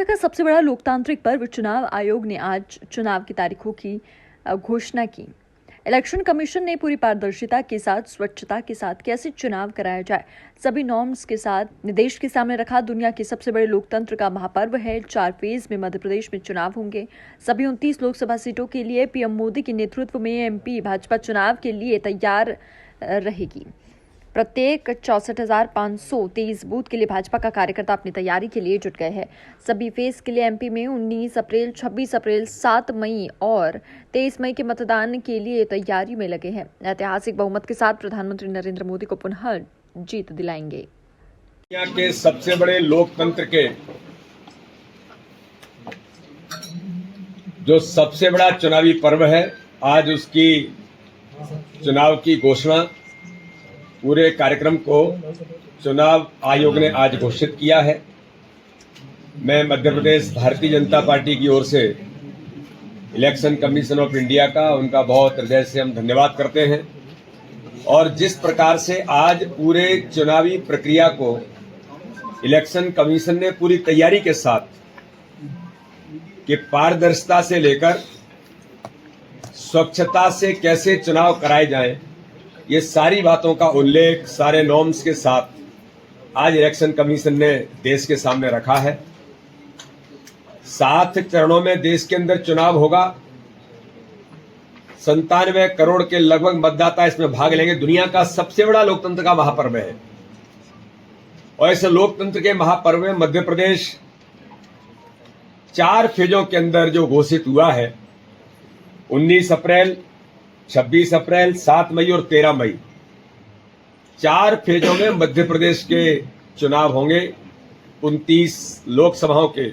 का सबसे बड़ा लोकतांत्रिक पर्व चुनाव आयोग ने आज चुनाव की तारीखों की घोषणा की। इलेक्शन कमीशन ने पूरी पारदर्शिता के साथ, स्वच्छता के साथ कैसे चुनाव कराया जाए, सभी नॉर्म्स के साथ देश के सामने रखा। दुनिया के सबसे बड़े लोकतंत्र का महापर्व है। 4 फेज में मध्य प्रदेश में चुनाव होंगे। सभी 29 लोकसभा सीटों के लिए पीएम मोदी के नेतृत्व में एमपी भाजपा चुनाव के लिए तैयार रहेगी। प्रत्येक 64,523 बूथ के लिए भाजपा का कार्यकर्ता अपनी तैयारी के लिए जुट गए हैं। सभी फेज के लिए एमपी में 19 अप्रैल, 26 अप्रैल, 7 मई और 23 मई के मतदान के लिए तैयारी में लगे हैं। ऐतिहासिक बहुमत के साथ प्रधानमंत्री नरेंद्र मोदी को पुनः जीत दिलाएंगे। दुनिया के सबसे बड़े लोकतंत्र के जो सबसे बड़ा चुनावी पर्व है, आज उसकी चुनाव की घोषणा पूरे कार्यक्रम को चुनाव आयोग ने आज घोषित किया है। मैं मध्य प्रदेश भारतीय जनता पार्टी की ओर से इलेक्शन कमीशन ऑफ इंडिया का उनका बहुत हृदय से हम धन्यवाद करते हैं। और जिस प्रकार से आज पूरे चुनावी प्रक्रिया को इलेक्शन कमीशन ने पूरी तैयारी के साथ कि पारदर्शिता से लेकर स्वच्छता से कैसे चुनाव कराए जाएं, ये सारी बातों का उल्लेख सारे नॉर्म्स के साथ आज इलेक्शन कमीशन ने देश के सामने रखा है। 7 चरणों में देश के अंदर चुनाव होगा। 97 करोड़ के लगभग मतदाता इसमें भाग लेंगे। दुनिया का सबसे बड़ा लोकतंत्र का महापर्व है और इस लोकतंत्र के महापर्व में मध्य प्रदेश 4 फेजों के अंदर जो घोषित हुआ है, 19 अप्रैल, 26 अप्रैल, 7 मई और 13 मई, 4 फेजों में मध्य प्रदेश के चुनाव होंगे। 29 लोकसभाओं के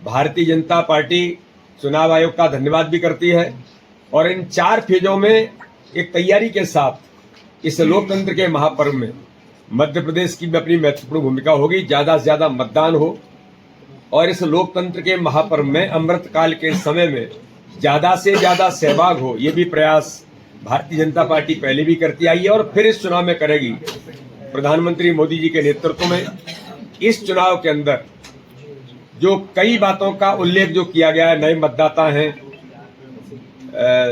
भारतीय जनता पार्टी चुनाव आयोग का धन्यवाद भी करती है और इन 4 फेजों में एक तैयारी के साथ इस लोकतंत्र के महापर्व में मध्य प्रदेश की भी अपनी महत्वपूर्ण भूमिका होगी। ज्यादा से ज्यादा मतदान हो और इस लोकतंत्र के महापर्व में अमृतकाल के समय में ज्यादा से ज्यादा सहभाग हो, ये भी प्रयास भारतीय जनता पार्टी पहले भी करती आई है और फिर इस चुनाव में करेगी। प्रधानमंत्री मोदी जी के नेतृत्व में इस चुनाव के अंदर जो कई बातों का उल्लेख जो किया गया है, नए मतदाता हैं,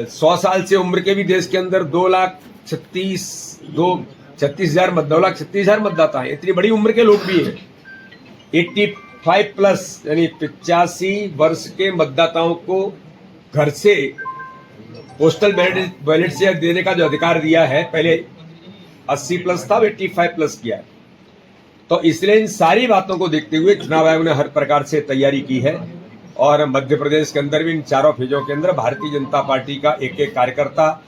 100 साल से उम्र के भी देश के अंदर 2,36,000 मतदाता हैं। इतनी बड़ी उम्र के लोग भी हैं। 85 प्लस यानी 85 वर्ष के मतदाताओं को घर से पोस्टल बैलेट से देने का जो अधिकार दिया है, पहले 80 प्लस था, 85 प्लस किया है। तो इसलिए इन सारी बातों को देखते हुए चुनाव आयोग ने हर प्रकार से तैयारी की है और मध्य प्रदेश के अंदर भी इन 4 फेजों के अंदर भारतीय जनता पार्टी का एक एक कार्यकर्ता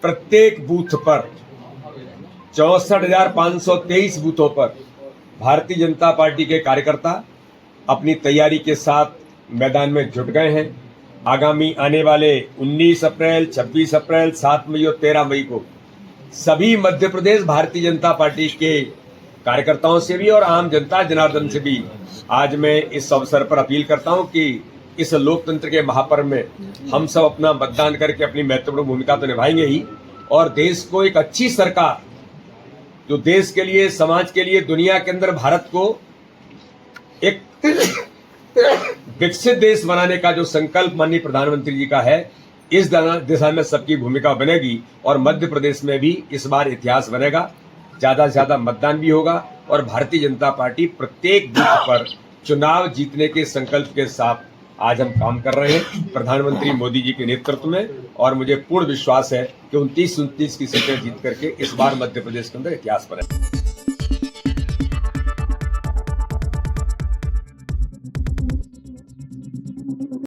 प्रत्येक बूथ पर 64,523 बूथों पर भारतीय जनता पार्टी के कार्यकर्ता अपनी तैयारी के साथ मैदान में जुट गए हैं। आगामी आने वाले 19 अप्रैल, 26 अप्रैल, 7 मई और 13 मई को सभी मध्य प्रदेश भारतीय जनता पार्टी के कार्यकर्ताओं से भी और आम जनता जनार्दन से भी आज मैं इस अवसर पर अपील करता हूं कि इस लोकतंत्र के महापर्व में हम सब अपना मतदान करके अपनी महत्वपूर्ण भूमिका तो निभाएंगे ही और देश को एक अच्छी सरकार जो देश के लिए, समाज के लिए, दुनिया के अंदर भारत को एक विकसित देश बनाने का जो संकल्प माननीय प्रधानमंत्री जी का है, इस दिशा में सबकी भूमिका बनेगी और मध्य प्रदेश में भी इस बार इतिहास बनेगा। ज्यादा से ज्यादा मतदान भी होगा और भारतीय जनता पार्टी प्रत्येक बूथ पर चुनाव जीतने के संकल्प के साथ आज हम काम कर रहे हैं प्रधानमंत्री मोदी जी के नेतृत्व में और मुझे पूर्ण विश्वास है कि 29 की सीटें जीत करके इस बार मध्य प्रदेश के अंदर इतिहास बनेगा।